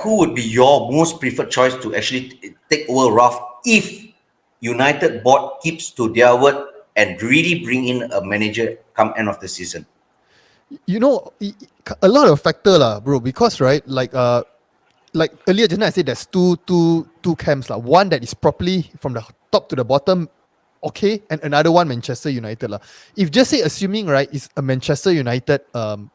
who would be your most preferred choice to actually take over Ralph if United board keeps to their word and really bring in a manager come end of the season? A lot of factor lah, bro. Because like earlier just now I said there's two camps lah. One that is properly from the top to the bottom, okay, and another one Manchester United lah. If just say assuming it's a Manchester United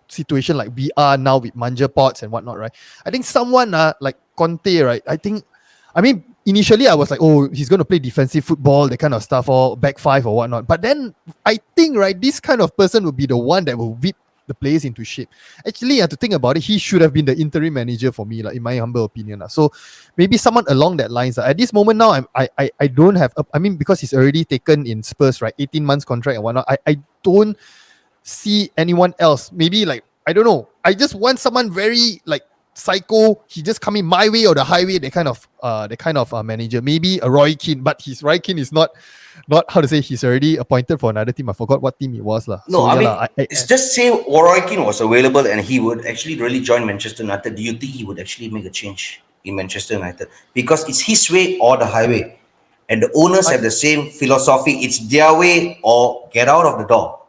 situation like we are now with Manja Potts and whatnot, right? I think someone like Conte, right? I mean initially I was like, oh, he's going to play defensive football, that kind of stuff, or back five or whatnot. But then I think this kind of person will be the one that will whip the players into shape. Actually, to think about it, he should have been the interim manager for me, in my humble opinion. So maybe someone along that lines. At this moment now, I don't have. I mean, because he's already taken in Spurs, right? 18 months contract and whatnot. I don't see anyone else. Maybe I don't know. I just want someone very psycho. He just coming my way or the highway. That kind of manager. Maybe a Roy Keane, but his Roy Keane is not how to say, he's already appointed for another team. I forgot what team it was lah. No, so, it's just say Roy Keane was available and he would actually really join Manchester United. Do you think he would actually make a change in Manchester United? Because it's his way or the highway, and the owners have the same philosophy. It's their way or get out of the door.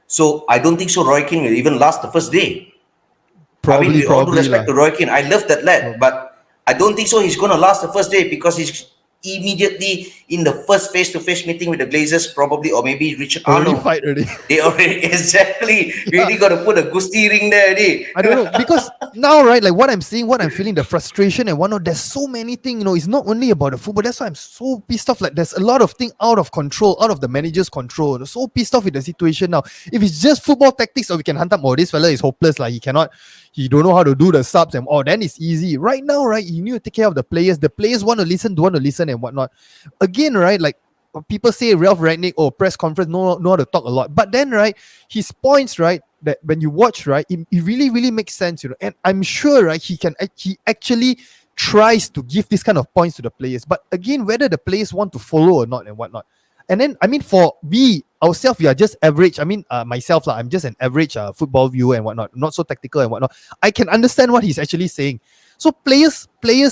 So I don't think so Roy Keane will even last the first day. Probably, with all due respect to Roy Keane, I love that lad, but I don't think so he's going to last the first day, because he's immediately in the first face-to-face meeting with the Glazers, probably, or maybe Richard Arnold. Fight already. They already really got to put a Gusti ring there already. I don't know, because now, right, like what I'm seeing, what I'm feeling, the frustration and whatnot, there's so many things, it's not only about the football. That's why I'm so pissed off. Like, there's a lot of things out of control, out of the manager's control. I'm so pissed off with the situation now. If it's just football tactics, or we can hunt up, this fella is hopeless, like he don't know how to do the subs, and then it's easy. Right now, right, you need to take care of the players. The players want to listen, don't want to listen and whatnot. Again, right, like people say Ralph Rangnick, press conference, know how to talk a lot. But then, right, his points, right, that when you watch, right, it really, really makes sense, And I'm sure, right, he actually tries to give this kind of points to the players. But again, whether the players want to follow or not and whatnot. And then, I mean, for ourselves, we are just average. I mean, myself, I'm just an average football viewer and whatnot, not so tactical and whatnot. I can understand what he's actually saying. So players,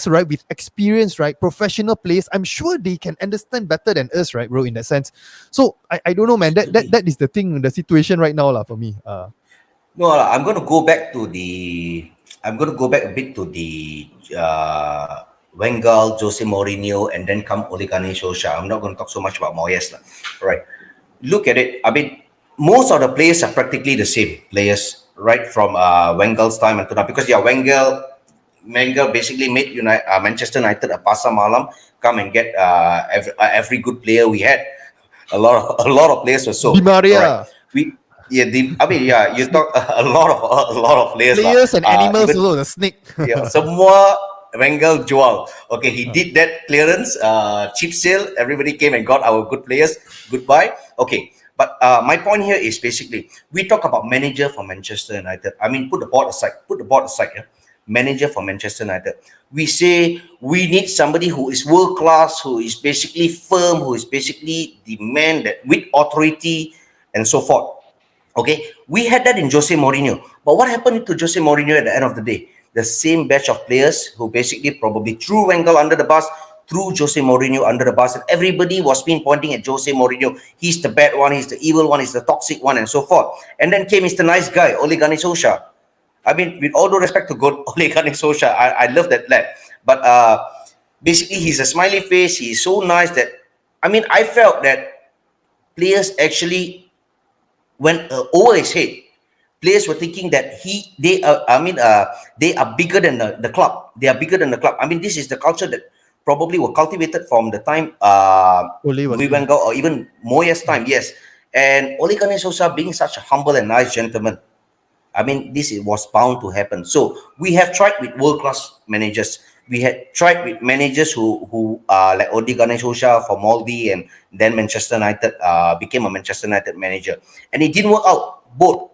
right, with experience, right, professional players, I'm sure they can understand better than us, right, bro, in that sense. So I don't know, man. That is the thing, the situation right now, for me. No, I'm going to go back a bit to the Wenger, Jose Mourinho, and then come Ole Gunnar Solskjaer. I'm not going to talk so much about Moyes, right? Look at it. I mean, most of the players are practically the same players, right, from Wenger's time until now. Because Wenger basically made Manchester United a pasar malam, come and get every good player we had. A lot of players were so. Di Maria. Right? You talk a lot of players. Players and animals, even, the snake. Semua Wenger jual. Okay, he did that clearance, cheap sale. Everybody came and got our good players. Goodbye. Okay, but my point here is basically we talk about manager for Manchester United. I mean, put the board aside. Yeah? Manager for Manchester United. We say we need somebody who is world class, who is basically firm, who is basically the man that with authority and so forth. Okay, we had that in Jose Mourinho. But what happened to Jose Mourinho at the end of the day? The same batch of players who basically probably threw Wenger under the bus, threw Jose Mourinho under the bus, and everybody was pointing at Jose Mourinho. He's the bad one, he's the evil one, he's the toxic one, and so forth. And then came Mr. Nice Guy, Ole Gunnar Solskjaer. I mean, with all due respect to God, Ole Gunnar Solskjaer, I love that lad. But basically, he's a smiley face. He's so nice that, I mean, I felt that players actually went over his head. Players were thinking that they are bigger than the club. They are bigger than the club. I mean, this is the culture that probably were cultivated from the time Louis Wenger or even Moyes' time. Yes, and Ole Gunnar Solskjaer being such a humble and nice gentleman. I mean, this was bound to happen. So we have tried with world-class managers. We had tried with managers who like Ole Gunnar Solskjaer for Molde, and then Manchester United became a Manchester United manager, and it didn't work out both.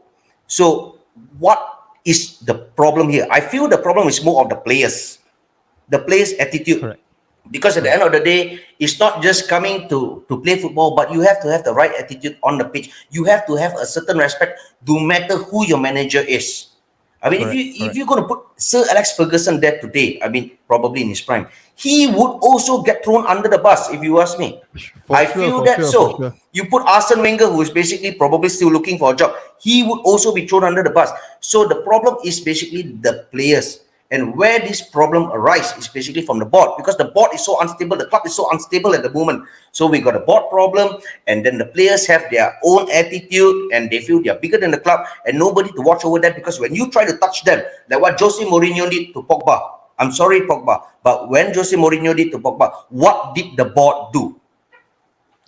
So what is the problem here? I feel the problem is more of the players attitude. Correct. Because at the end of the day, it's not just coming to play football, but you have to have the right attitude on the pitch. You have to have a certain respect, no matter who your manager is. I mean, if you're going to put Sir Alex Ferguson there today, I mean, probably in his prime, he would also get thrown under the bus, if you ask me. I feel that so. You put Arsene Wenger, who is basically probably still looking for a job, he would also be thrown under the bus. So the problem is basically the players. And where this problem arises is basically from the board, because the board is so unstable, the club is so unstable at the moment. So we got a board problem, and then the players have their own attitude, and they feel they're bigger than the club, and nobody to watch over that. Because when you try to touch them, like what Jose Mourinho did to Pogba, I'm sorry, Pogba, but when Jose Mourinho did to Pogba, what did the board do?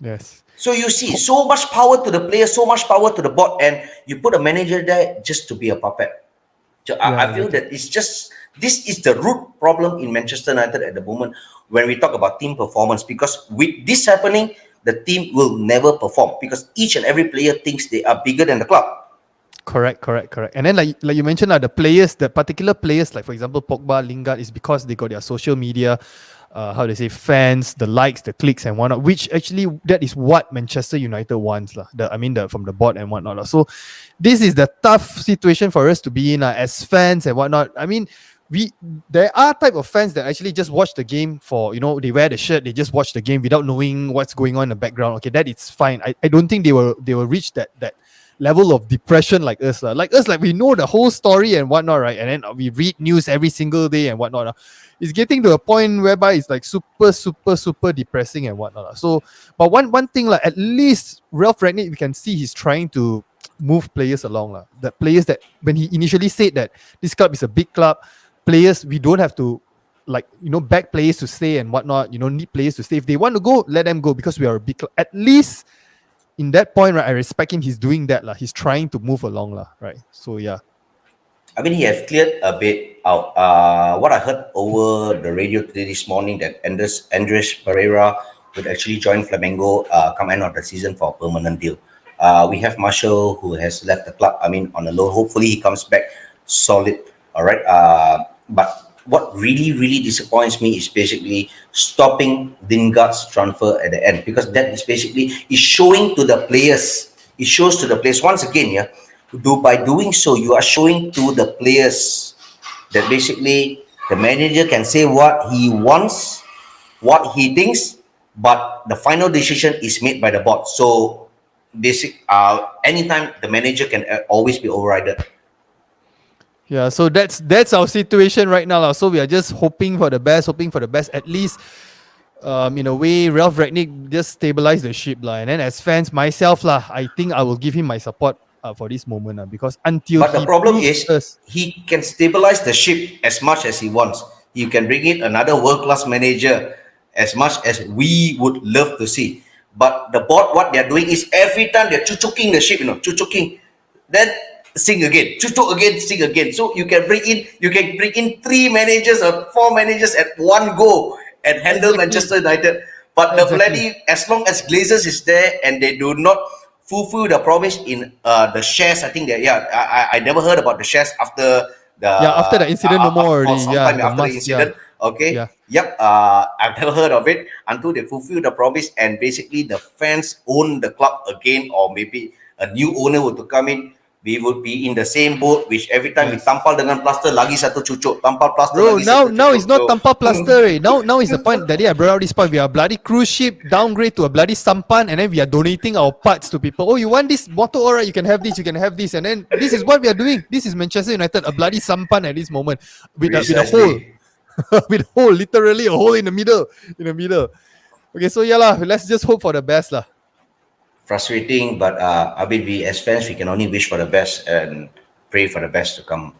Yes. So you see, so much power to the players, so much power to the board, and you put a manager there just to be a puppet. So I feel that it's just, this is the root problem in Manchester United at the moment when we talk about team performance, because with this happening, the team will never perform because each and every player thinks they are bigger than the club. Correct. And then like you mentioned, the players, the particular players, like for example, Pogba, Lingard, is because they got their social media, how they say, fans, the likes, the clicks and whatnot, which actually that is what Manchester United wants. From the board and whatnot. So this is the tough situation for us to be in as fans and whatnot. I mean, there are type of fans that actually just watch the game for, they wear the shirt, they just watch the game without knowing what's going on in the background. Okay, that is fine. I don't think they will reach that level of depression like us. Like us, like we know the whole story and whatnot, right? And then we read news every single day and whatnot. It's getting to a point whereby it's like super depressing and whatnot. So, but one thing, like at least Ralph Rangnick, we can see he's trying to move players along. The players that when he initially said that this club is a big club, players, we don't have to beg players to stay and whatnot. Need players to stay. If they want to go, let them go because we are a big club. At least in that point, right, I respect him. He's doing that. He's trying to move along, right? So, yeah. I mean, he has cleared a bit out. What I heard over the radio today this morning, that Andres Pereira would actually join Flamengo come end of the season for a permanent deal. We have Marshall, who has left the club, I mean, on a loan. Hopefully he comes back solid. All right. But what really disappoints me is basically stopping Lingard's transfer at the end, because that is basically is showing to the players. It shows to the players once again, by doing so, you are showing to the players that basically the manager can say what he wants, what he thinks, but the final decision is made by the board. So anytime the manager can always be overridden. Yeah, so that's our situation right now. So we are just hoping for the best. At least, in a way, Ralph Rangnick just stabilize the ship, and then as fans, myself, I think I will give him my support for this moment, because until. But the problem is, he can stabilize the ship as much as he wants. You can bring in another world-class manager as much as we would love to see. But the board, what they're doing is every time they're chuchuking the ship, chuchuking, then sing again, chuchuk again, sing again. So you can bring in 3 managers or 4 managers at one go and handle Manchester United. But the bloody, as long as Glazers is there and they do not fulfill the promise in the shares, I think that I never heard about the shares after the incident no more already. After the incident. Okay. Yep. I've never heard of it until they fulfill the promise and basically the fans own the club again, or maybe a new owner were to come in. We would be in the same boat, which every time we tampal dengan plaster, lagi satu cucuk. Tampal plaster, bro, lagi satu now cucuk. it's not tampal plaster. Now is the point that I brought out this point. We are bloody cruise ship downgrade to a bloody sampan, and then we are donating our parts to people. Oh, you want this motor? Alright, you can have this, and then this is what we are doing. This is Manchester United, a bloody sampan at this moment with a hole. With a hole, literally a hole in the middle. Okay, so let's just hope for the best Frustrating, but I mean, we as fans, we can only wish for the best and pray for the best to come